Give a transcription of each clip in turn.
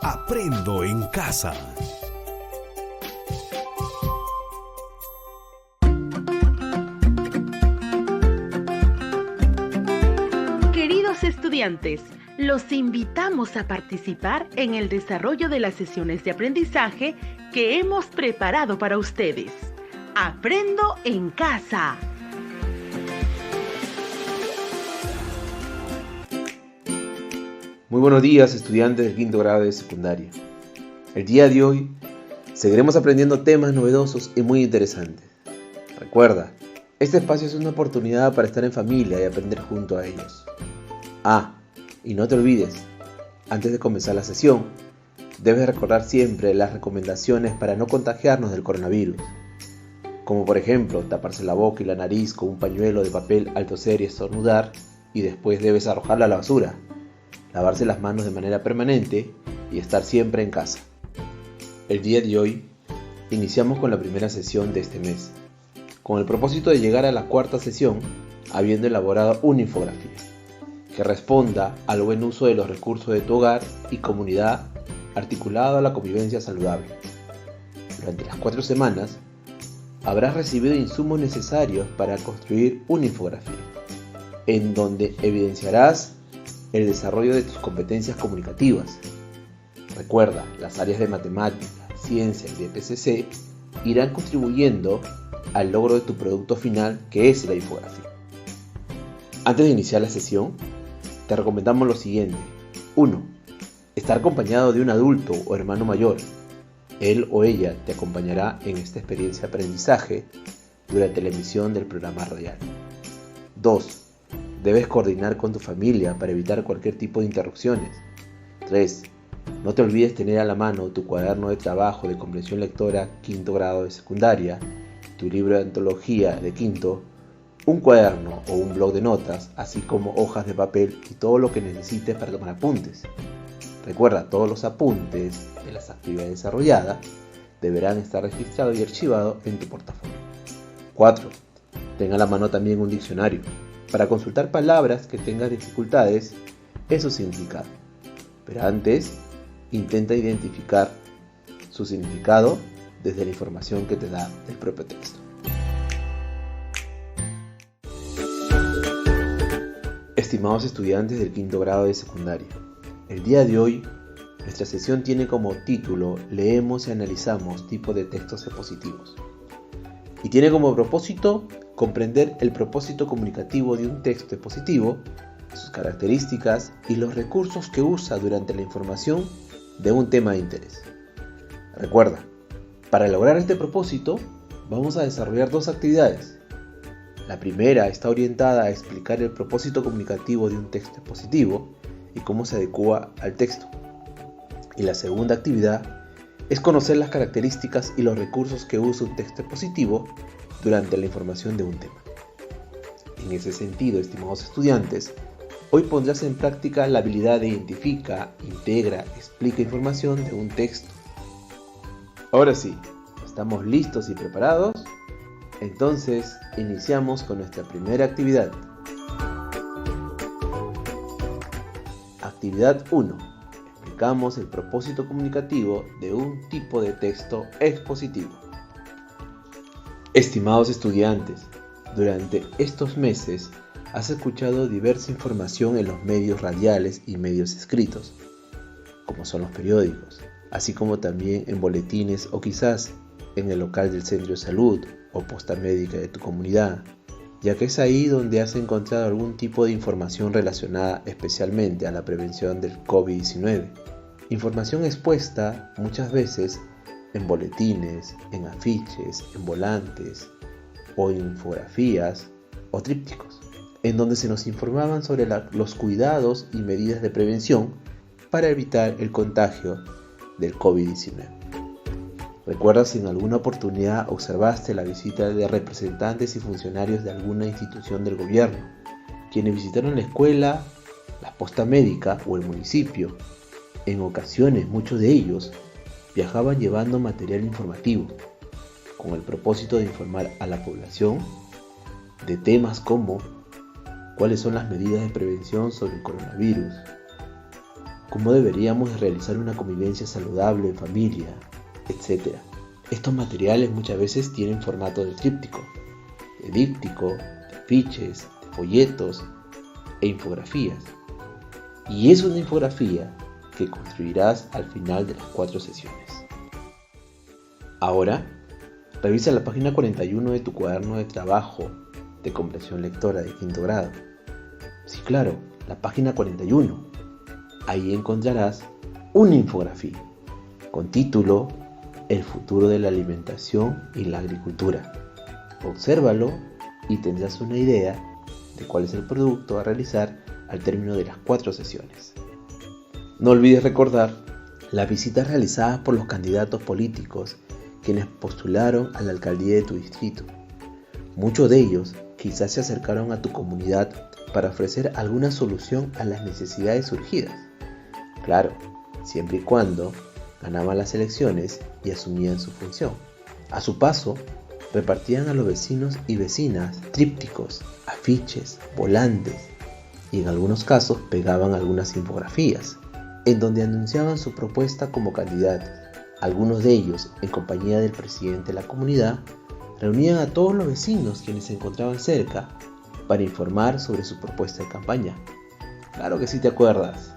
Aprendo en casa. Queridos estudiantes, los invitamos a participar en el desarrollo de las sesiones de aprendizaje que hemos preparado para ustedes. Aprendo en casa. Muy buenos días, estudiantes del quinto grado de secundaria. El día de hoy seguiremos aprendiendo temas novedosos y muy interesantes. Recuerda, este espacio es una oportunidad para estar en familia y aprender junto a ellos. Y no te olvides, antes de comenzar la sesión, debes recordar siempre las recomendaciones para no contagiarnos del coronavirus. Como por ejemplo, taparse la boca y la nariz con un pañuelo de papel al toser y estornudar, y después debes arrojarla a la basura. Lavarse las manos de manera permanente y estar siempre en casa. El día de hoy iniciamos con la primera sesión de este mes, con el propósito de llegar a la cuarta sesión habiendo elaborado una infografía que responda al buen uso de los recursos de tu hogar y comunidad articulado a la convivencia saludable. Durante las 4 semanas habrás recibido insumos necesarios para construir una infografía, en donde evidenciarás el desarrollo de tus competencias comunicativas. Recuerda, las áreas de matemática, ciencia y de PCC irán contribuyendo al logro de tu producto final, que es la infografía. Antes de iniciar la sesión, te recomendamos lo siguiente. 1. Estar acompañado de un adulto o hermano mayor. Él o ella te acompañará en esta experiencia de aprendizaje durante la emisión del programa radial. 2. Debes coordinar con tu familia para evitar cualquier tipo de interrupciones. 3. No te olvides tener a la mano tu cuaderno de trabajo de comprensión lectora quinto grado de secundaria, tu libro de antología de quinto, un cuaderno o un bloc de notas, así como hojas de papel y todo lo que necesites para tomar apuntes. Recuerda, todos los apuntes de las actividades desarrolladas deberán estar registrados y archivados en tu portafolio. 4. Ten a la mano también un diccionario para consultar palabras que tengas dificultades en su significado. Pero antes, intenta identificar su significado desde la información que te da el propio texto. Estimados estudiantes del quinto grado de secundaria, el día de hoy nuestra sesión tiene como título Leemos y analizamos tipos de textos expositivos. Y tiene como propósito comprender el propósito comunicativo de un texto expositivo, sus características y los recursos que usa durante la información de un tema de interés. Recuerda, para lograr este propósito vamos a desarrollar 2 actividades. La primera está orientada a explicar el propósito comunicativo de un texto expositivo y cómo se adecua al texto. Y la segunda actividad es conocer las características y los recursos que usa un texto expositivo durante la información de un tema. En ese sentido, estimados estudiantes, hoy pondrás en práctica la habilidad de identifica, integra, explica información de un texto. Ahora sí, ¿estamos listos y preparados? Entonces, iniciamos con nuestra primera actividad. Actividad 1. Explicamos el propósito comunicativo de un tipo de texto expositivo. Estimados estudiantes, durante estos meses has escuchado diversa información en los medios radiales y medios escritos, como son los periódicos, así como también en boletines o quizás en el local del centro de salud o posta médica de tu comunidad, ya que es ahí donde has encontrado algún tipo de información relacionada especialmente a la prevención del COVID-19. Información expuesta muchas veces en boletines, en afiches, en volantes o en infografías o trípticos, en donde se nos informaban sobre los cuidados y medidas de prevención para evitar el contagio del COVID-19. ¿Recuerdas si en alguna oportunidad observaste la visita de representantes y funcionarios de alguna institución del gobierno, quienes visitaron la escuela, la posta médica o el municipio? En ocasiones, muchos de ellos viajaban llevando material informativo, con el propósito de informar a la población de temas como cuáles son las medidas de prevención sobre el coronavirus, cómo deberíamos realizar una convivencia saludable en familia, etc. Estos materiales muchas veces tienen formato de tríptico, de díptico, de afiches, de folletos e infografías. Y es una infografía que construirás al final de las 4 sesiones. Ahora, revisa la página 41 de tu cuaderno de trabajo de comprensión lectora de 5º grado. Sí, claro, la página 41. Ahí encontrarás una infografía con título El futuro de la alimentación y la agricultura. Obsérvalo y tendrás una idea de cuál es el producto a realizar al término de las 4 sesiones. No olvides recordar las visitas realizadas por los candidatos políticos quienes postularon a la alcaldía de tu distrito. Muchos de ellos quizás se acercaron a tu comunidad para ofrecer alguna solución a las necesidades surgidas. Claro, siempre y cuando ganaban las elecciones y asumían su función. A su paso, repartían a los vecinos y vecinas trípticos, afiches, volantes y en algunos casos pegaban algunas infografías en donde anunciaban su propuesta como candidatos. Algunos de ellos, en compañía del presidente de la comunidad, reunían a todos los vecinos quienes se encontraban cerca para informar sobre su propuesta de campaña. Claro que sí te acuerdas.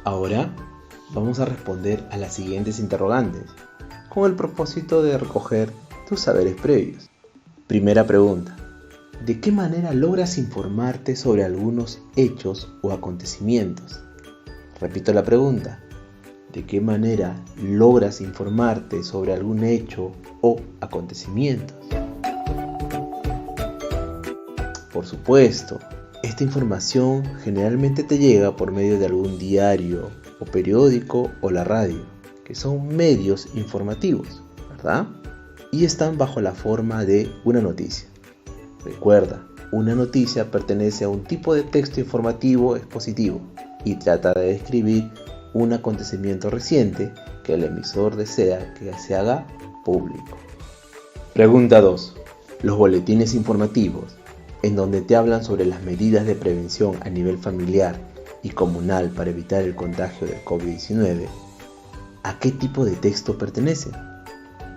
Ahora vamos a responder a las siguientes interrogantes, con el propósito de recoger tus saberes previos. Primera pregunta: ¿de qué manera logras informarte sobre algunos hechos o acontecimientos? Repito la pregunta: ¿de qué manera logras informarte sobre algún hecho o acontecimiento? Por supuesto, esta información generalmente te llega por medio de algún diario o periódico o la radio, que son medios informativos, ¿verdad? Y están bajo la forma de una noticia. Recuerda, una noticia pertenece a un tipo de texto informativo expositivo y trata de describir un acontecimiento reciente que el emisor desea que se haga público. Pregunta 2. Los boletines informativos, en donde te hablan sobre las medidas de prevención a nivel familiar y comunal para evitar el contagio del COVID-19, ¿a qué tipo de texto pertenecen?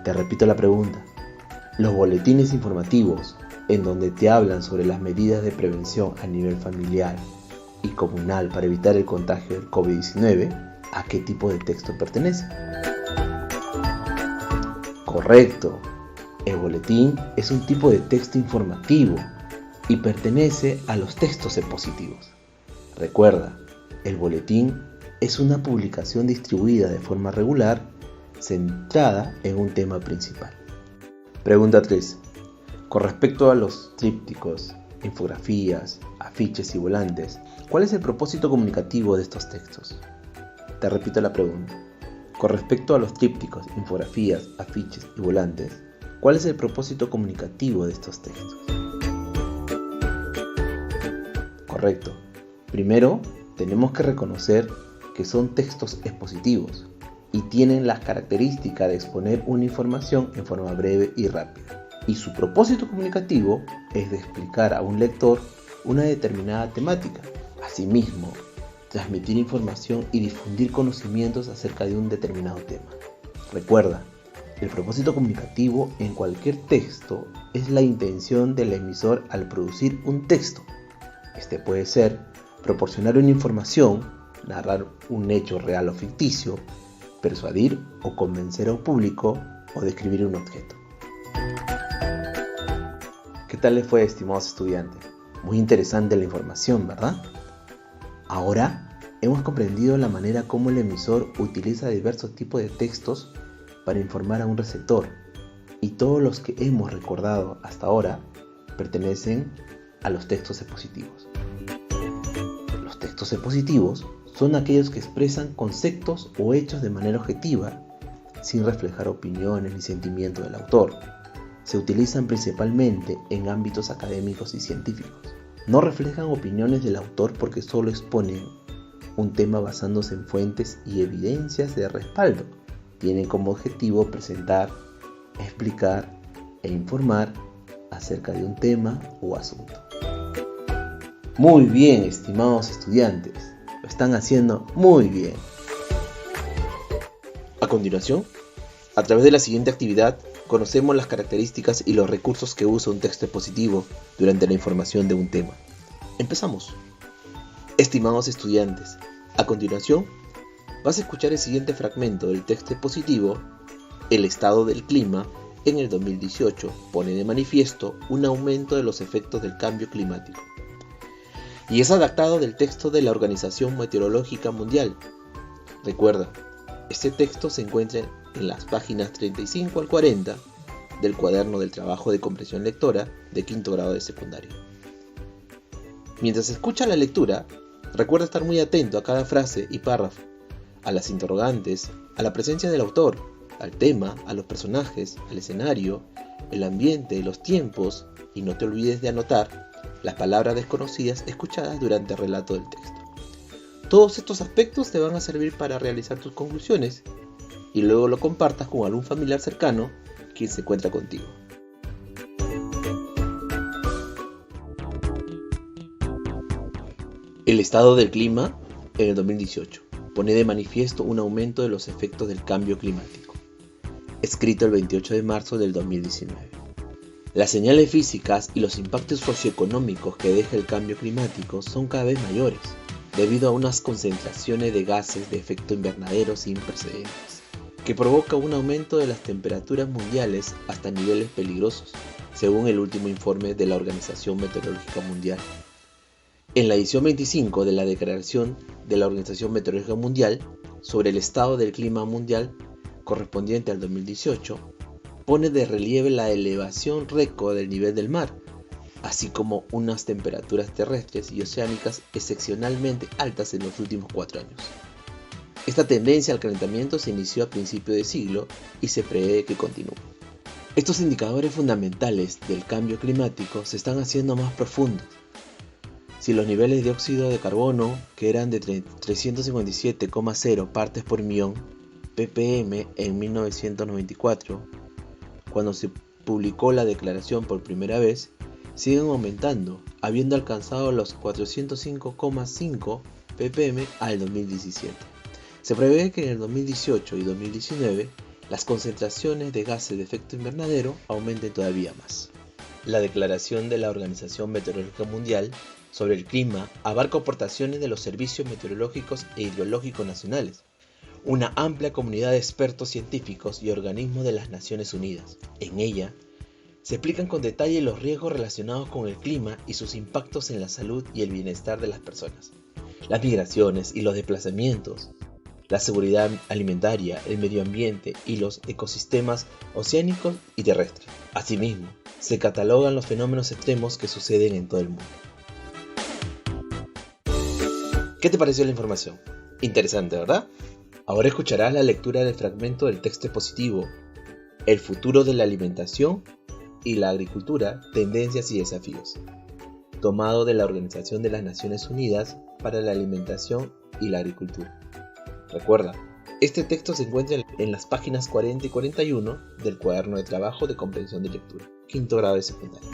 Te repito la pregunta. Los boletines informativos, en donde te hablan sobre las medidas de prevención a nivel familiar y comunal para evitar el contagio del COVID-19, ¿a qué tipo de texto pertenece? Correcto. El boletín es un tipo de texto informativo y pertenece a los textos expositivos. Recuerda, el boletín es una publicación distribuida de forma regular, centrada en un tema principal. Pregunta 3. Con respecto a los trípticos, infografías, afiches y volantes, ¿cuál es el propósito comunicativo de estos textos? Te repito la pregunta. Con respecto a los trípticos, infografías, afiches y volantes, ¿cuál es el propósito comunicativo de estos textos? Correcto. Primero, tenemos que reconocer que son textos expositivos y tienen las características de exponer una información en forma breve y rápida. Y su propósito comunicativo es de explicar a un lector una determinada temática. Asimismo, transmitir información y difundir conocimientos acerca de un determinado tema. Recuerda, el propósito comunicativo en cualquier texto es la intención del emisor al producir un texto. Este puede ser proporcionar una información, narrar un hecho real o ficticio, persuadir o convencer a un público o describir un objeto. ¿Qué tal les fue, estimados estudiantes? Muy interesante la información, ¿verdad? Ahora hemos comprendido la manera como el emisor utiliza diversos tipos de textos para informar a un receptor, y todos los que hemos recordado hasta ahora pertenecen a los textos expositivos. Los textos expositivos son aquellos que expresan conceptos o hechos de manera objetiva, sin reflejar opiniones ni sentimientos del autor. Se utilizan principalmente en ámbitos académicos y científicos. No reflejan opiniones del autor porque solo exponen un tema basándose en fuentes y evidencias de respaldo. Tienen como objetivo presentar, explicar e informar acerca de un tema o asunto. Muy bien, estimados estudiantes. Lo están haciendo muy bien. A continuación, a través de la siguiente actividad, conocemos las características y los recursos que usa un texto expositivo durante la información de un tema. Empezamos. Estimados estudiantes, a continuación, vas a escuchar el siguiente fragmento del texto expositivo. El estado del clima en el 2018 pone de manifiesto un aumento de los efectos del cambio climático. Y es adaptado del texto de la Organización Meteorológica Mundial. Recuerda, este texto se encuentra en las páginas 35 al 40 del cuaderno del trabajo de comprensión lectora de quinto grado de secundaria. Mientras escucha la lectura, recuerda estar muy atento a cada frase y párrafo, a las interrogantes, a la presencia del autor, al tema, a los personajes, al escenario, el ambiente, los tiempos, y no te olvides de anotar las palabras desconocidas escuchadas durante el relato del texto. Todos estos aspectos te van a servir para realizar tus conclusiones y luego lo compartas con algún familiar cercano quien se encuentra contigo. El estado del clima en el 2018 pone de manifiesto un aumento de los efectos del cambio climático. Escrito el 28 de marzo del 2019. Las señales físicas y los impactos socioeconómicos que deja el cambio climático son cada vez mayores, debido a unas concentraciones de gases de efecto invernadero sin precedentes, que provoca un aumento de las temperaturas mundiales hasta niveles peligrosos, según el último informe de la Organización Meteorológica Mundial. En la edición 25 de la Declaración de la Organización Meteorológica Mundial sobre el estado del clima mundial correspondiente al 2018, pone de relieve la elevación récord del nivel del mar, así como unas temperaturas terrestres y oceánicas excepcionalmente altas en los últimos 4 años. Esta tendencia al calentamiento se inició a principios de siglo y se prevé que continúe. Estos indicadores fundamentales del cambio climático se están haciendo más profundos. Si los niveles de óxido de carbono, que eran de 357,0 partes por millón ppm en 1994, cuando se publicó la declaración por primera vez, siguen aumentando, habiendo alcanzado los 405,5 ppm al 2017. Se prevé que en el 2018 y 2019 las concentraciones de gases de efecto invernadero aumenten todavía más. La declaración de la Organización Meteorológica Mundial sobre el clima abarca aportaciones de los servicios meteorológicos e hidrológicos nacionales, una amplia comunidad de expertos científicos y organismos de las Naciones Unidas. En ella, se explican con detalle los riesgos relacionados con el clima y sus impactos en la salud y el bienestar de las personas, las migraciones y los desplazamientos, la seguridad alimentaria, el medio ambiente y los ecosistemas oceánicos y terrestres. Asimismo, se catalogan los fenómenos extremos que suceden en todo el mundo. ¿Qué te pareció la información? Interesante, ¿verdad? Ahora escucharás la lectura del fragmento del texto expositivo, El futuro de la alimentación y la agricultura, tendencias y desafíos, tomado de la Organización de las Naciones Unidas para la Alimentación y la Agricultura. Recuerda, este texto se encuentra en las páginas 40 y 41 del cuaderno de trabajo de comprensión de lectura, quinto grado de secundaria.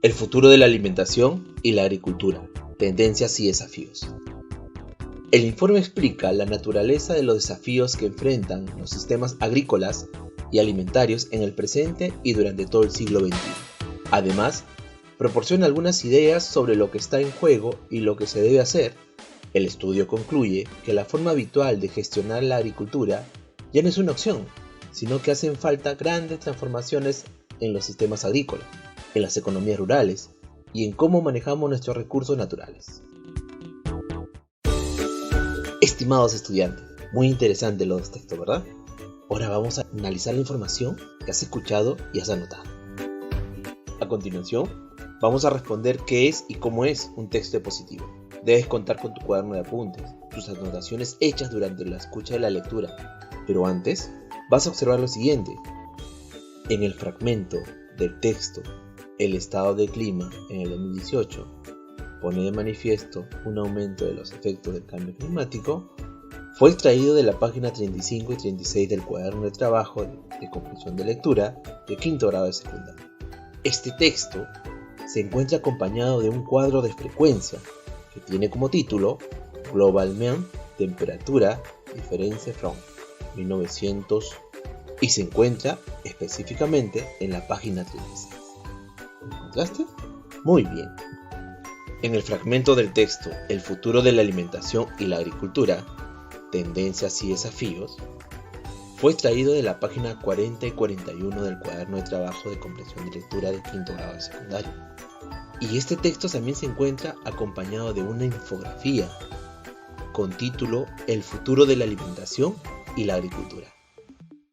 El futuro de la alimentación y la agricultura, tendencias y desafíos. El informe explica la naturaleza de los desafíos que enfrentan los sistemas agrícolas y alimentarios en el presente y durante todo el siglo XXI. Además, proporciona algunas ideas sobre lo que está en juego y lo que se debe hacer. El estudio concluye que la forma habitual de gestionar la agricultura ya no es una opción, sino que hacen falta grandes transformaciones en los sistemas agrícolas, en las economías rurales y en cómo manejamos nuestros recursos naturales. Estimados estudiantes, muy interesante los textos, ¿verdad? Ahora vamos a analizar la información que has escuchado y has anotado. A continuación, vamos a responder qué es y cómo es un texto expositivo. Debes contar con tu cuaderno de apuntes, tus anotaciones hechas durante la escucha de la lectura. Pero antes, vas a observar lo siguiente. En el fragmento del texto, El estado del clima en el 2018 pone de manifiesto un aumento de los efectos del cambio climático, fue extraído de la página 35 y 36 del cuaderno de trabajo de comprensión de lectura de quinto grado de secundaria. Este texto se encuentra acompañado de un cuadro de frecuencia que tiene como título Global Mean Temperatura Difference from 1900 y se encuentra específicamente en la página 36. ¿Lo encontraste? Muy bien. En el fragmento del texto El futuro de la alimentación y la agricultura, tendencias y desafíos, fue extraído de la página 40 y 41 del cuaderno de trabajo de comprensión de lectura de quinto grado de secundario. Y este texto también se encuentra acompañado de una infografía con título El futuro de la alimentación y la agricultura.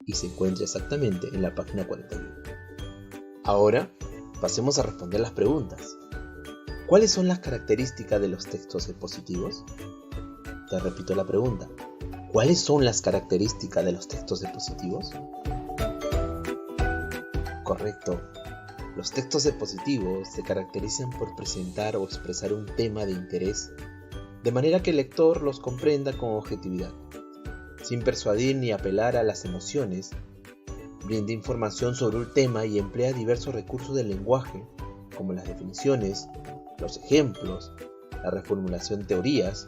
Y se encuentra exactamente en la página 41. Ahora, pasemos a responder las preguntas. ¿Cuáles son las características de los textos expositivos? Te repito la pregunta. ¿Cuáles son las características de los textos expositivos? Correcto. Los textos expositivos se caracterizan por presentar o expresar un tema de interés, de manera que el lector los comprenda con objetividad, sin persuadir ni apelar a las emociones. Brinda información sobre un tema y emplea diversos recursos del lenguaje, como las definiciones, los ejemplos, la reformulación de teorías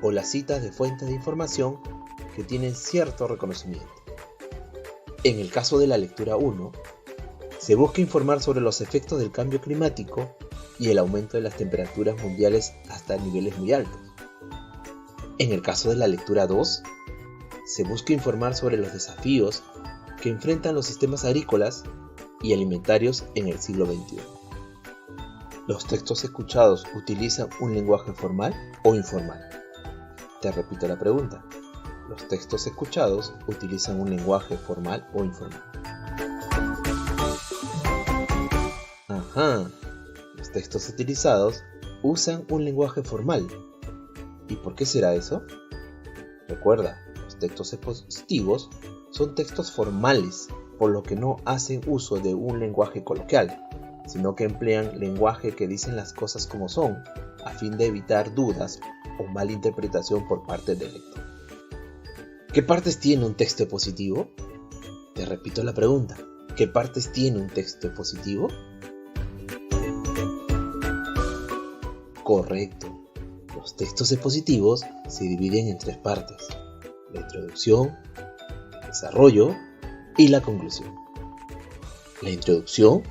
o las citas de fuentes de información que tienen cierto reconocimiento. En el caso de la lectura 1, se busca informar sobre los efectos del cambio climático y el aumento de las temperaturas mundiales hasta niveles muy altos. En el caso de la lectura 2, se busca informar sobre los desafíos que enfrentan los sistemas agrícolas y alimentarios en el siglo XXI. ¿Los textos escuchados utilizan un lenguaje formal o informal? Te repito la pregunta. ¿Los textos escuchados utilizan un lenguaje formal o informal? Ajá, los textos utilizados usan un lenguaje formal. ¿Y por qué será eso? Recuerda, los textos expositivos son textos formales, por lo que no hacen uso de un lenguaje coloquial, sino que emplean lenguaje que dicen las cosas como son, a fin de evitar dudas o malinterpretación por parte del lector. ¿Qué partes tiene un texto expositivo? Te repito la pregunta. ¿Qué partes tiene un texto expositivo? Correcto. Los textos expositivos se dividen en 3 partes: la introducción, el desarrollo y la conclusión. La introducción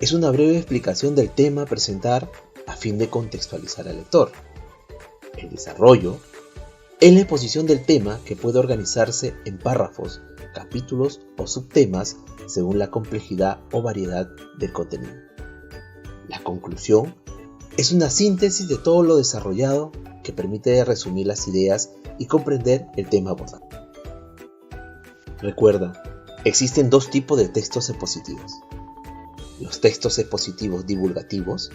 es una breve explicación del tema a presentar a fin de contextualizar al lector. El desarrollo es la exposición del tema, que puede organizarse en párrafos, capítulos o subtemas según la complejidad o variedad del contenido. La conclusión es una síntesis de todo lo desarrollado que permite resumir las ideas y comprender el tema abordado. Recuerda, existen 2 tipos de textos expositivos: los textos expositivos divulgativos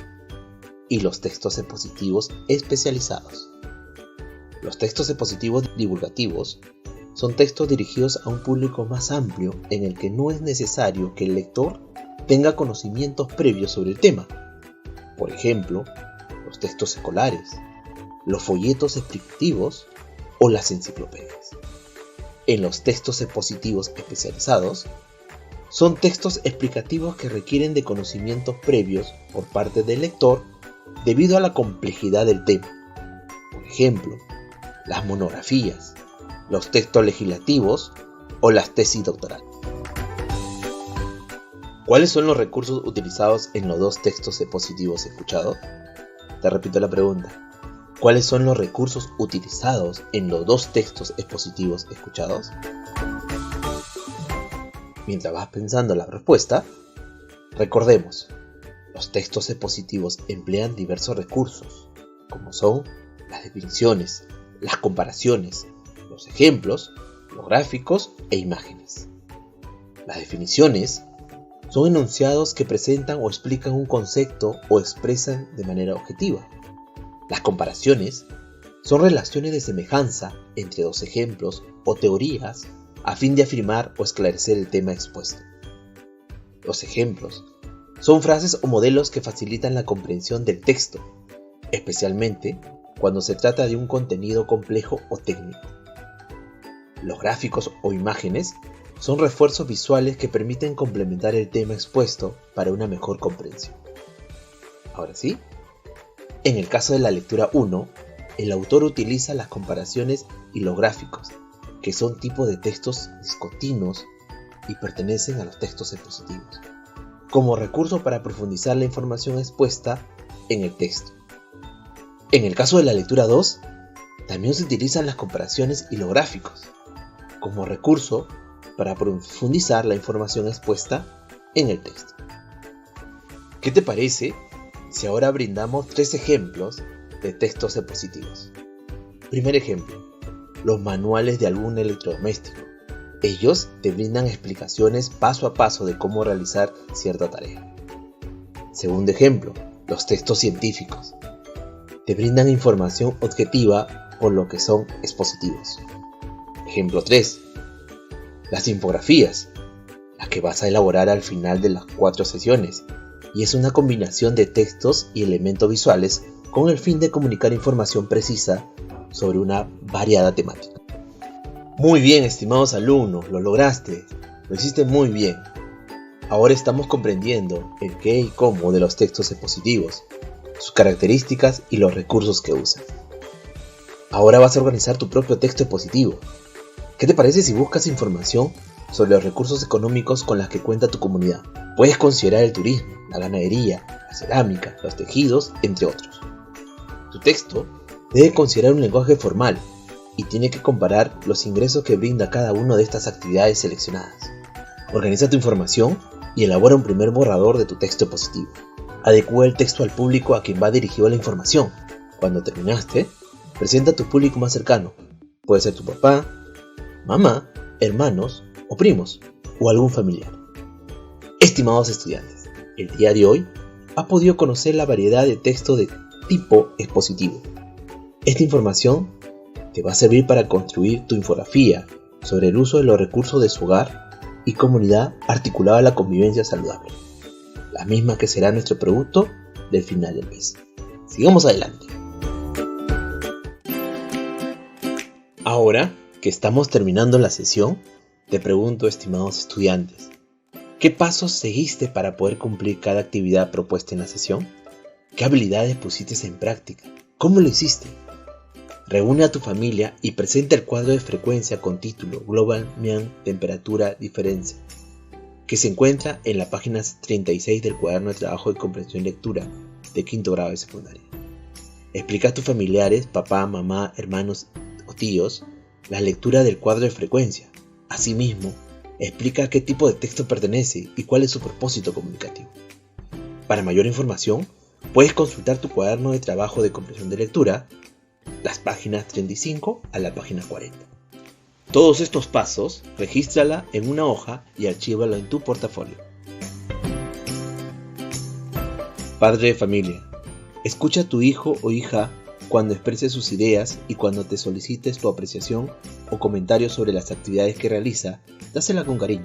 y los textos expositivos especializados. Los textos expositivos divulgativos son textos dirigidos a un público más amplio, en el que no es necesario que el lector tenga conocimientos previos sobre el tema. Por ejemplo, los textos escolares, los folletos explicativos o las enciclopedias. En los textos expositivos especializados, son textos explicativos que requieren de conocimientos previos por parte del lector debido a la complejidad del tema. Por ejemplo, las monografías, los textos legislativos o las tesis doctorales. ¿Cuáles son los recursos utilizados en los 2 textos expositivos escuchados? Te repito la pregunta. ¿Cuáles son los recursos utilizados en los 2 textos expositivos escuchados? Mientras vas pensando la respuesta, recordemos, los textos expositivos emplean diversos recursos, como son las definiciones, las comparaciones, los ejemplos, los gráficos e imágenes. Las definiciones son enunciados que presentan o explican un concepto o expresan de manera objetiva. Las comparaciones son relaciones de semejanza entre 2 ejemplos o teorías a fin de afirmar o esclarecer el tema expuesto. Los ejemplos son frases o modelos que facilitan la comprensión del texto, especialmente cuando se trata de un contenido complejo o técnico. Los gráficos o imágenes son refuerzos visuales que permiten complementar el tema expuesto para una mejor comprensión. Ahora sí, en el caso de la lectura 1, el autor utiliza las comparaciones y los gráficos, que son tipos de textos discontinuos y pertenecen a los textos expositivos, como recurso para profundizar la información expuesta en el texto. En el caso de la lectura 2, también se utilizan las comparaciones y los gráficos, como recurso para profundizar la información expuesta en el texto. ¿Qué te parece si ahora brindamos 3 ejemplos de textos expositivos? Primer ejemplo, los manuales de algún electrodoméstico. Ellos te brindan explicaciones paso a paso de cómo realizar cierta tarea. Segundo ejemplo, los textos científicos. Te brindan información objetiva por lo que son expositivos. Ejemplo 3, las infografías, las que vas a elaborar al final de las 4 sesiones, y es una combinación de textos y elementos visuales con el fin de comunicar información precisa sobre una variada temática. Muy bien, estimados alumnos, lo lograste, lo hiciste muy bien. Ahora estamos comprendiendo el qué y cómo de los textos expositivos, sus características y los recursos que usan. Ahora vas a organizar tu propio texto expositivo. ¿Qué te parece si buscas información sobre los recursos económicos con los que cuenta tu comunidad? Puedes considerar el turismo, la ganadería, la cerámica, los tejidos, entre otros. Tu texto debe considerar un lenguaje formal y tiene que comparar los ingresos que brinda cada una de estas actividades seleccionadas. Organiza tu información y elabora un primer borrador de tu texto expositivo. Adecúa el texto al público a quien va dirigido la información. Cuando terminaste, presenta a tu público más cercano. Puede ser tu papá, mamá, hermanos o primos o algún familiar. Estimados estudiantes, el día de hoy has podido conocer la variedad de texto de tipo expositivo. Esta información te va a servir para construir tu infografía sobre el uso de los recursos de su hogar y comunidad articulada a la convivencia saludable, la misma que será nuestro producto del final del mes. Sigamos adelante. Ahora que estamos terminando la sesión, te pregunto, estimados estudiantes, ¿qué pasos seguiste para poder cumplir cada actividad propuesta en la sesión? ¿Qué habilidades pusiste en práctica? ¿Cómo lo hiciste? Reúne a tu familia y presenta el cuadro de frecuencia con título Global Mean Temperatura Diferencia, que se encuentra en la página 36 del cuaderno de trabajo de comprensión y lectura de quinto grado de secundaria. Explica a tus familiares, papá, mamá, hermanos o tíos, la lectura del cuadro de frecuencia. Asimismo, explica a qué tipo de texto pertenece y cuál es su propósito comunicativo. Para mayor información, puedes consultar tu cuaderno de trabajo de comprensión de lectura, las páginas 35 a la página 40. Todos estos pasos, regístrala en una hoja y archívalo en tu portafolio. Padre de familia, escucha a tu hijo o hija cuando exprese sus ideas y cuando te solicites tu apreciación o comentarios sobre las actividades que realiza, dásela con cariño.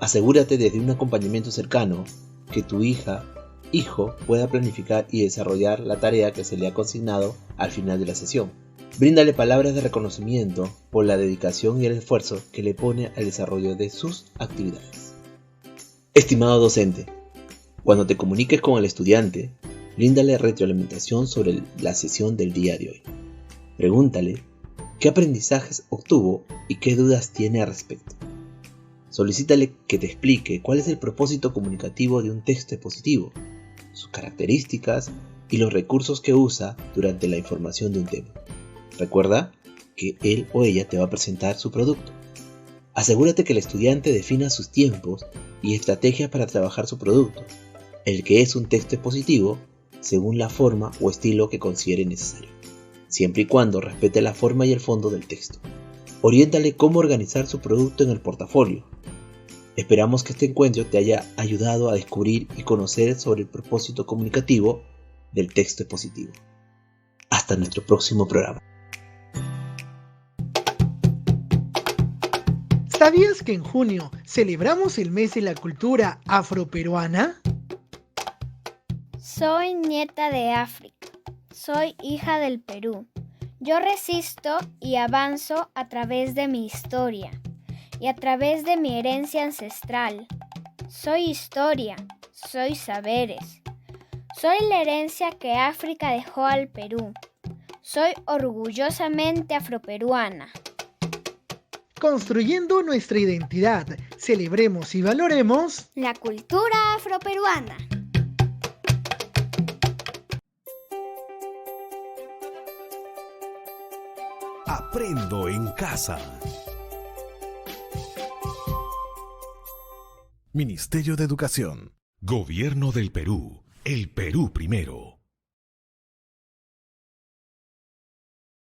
Asegúrate desde un acompañamiento cercano que tu hija, hijo pueda planificar y desarrollar la tarea que se le ha consignado al final de la sesión. Bríndale palabras de reconocimiento por la dedicación y el esfuerzo que le pone al desarrollo de sus actividades. Estimado docente, cuando te comuniques con el estudiante, bríndale retroalimentación sobre la sesión del día de hoy. Pregúntale qué aprendizajes obtuvo y qué dudas tiene al respecto. Solicítale que te explique cuál es el propósito comunicativo de un texto expositivo, sus características y los recursos que usa durante la información de un tema. Recuerda que él o ella te va a presentar su producto. Asegúrate que el estudiante defina sus tiempos y estrategias para trabajar su producto, el que es un texto expositivo, según la forma o estilo que considere necesario, siempre y cuando respete la forma y el fondo del texto. Oriéntale cómo organizar su producto en el portafolio. Esperamos que este encuentro te haya ayudado a descubrir y conocer sobre el propósito comunicativo del texto expositivo. Hasta nuestro próximo programa. ¿Sabías que en junio celebramos el mes de la cultura afroperuana? Soy nieta de África. Soy hija del Perú. Yo resisto y avanzo a través de mi historia y a través de mi herencia ancestral. Soy historia, soy saberes. Soy la herencia que África dejó al Perú. Soy orgullosamente afroperuana. Construyendo nuestra identidad, celebremos y valoremos La cultura afroperuana. Aprendo en casa. Ministerio de Educación. Gobierno del Perú. El Perú primero.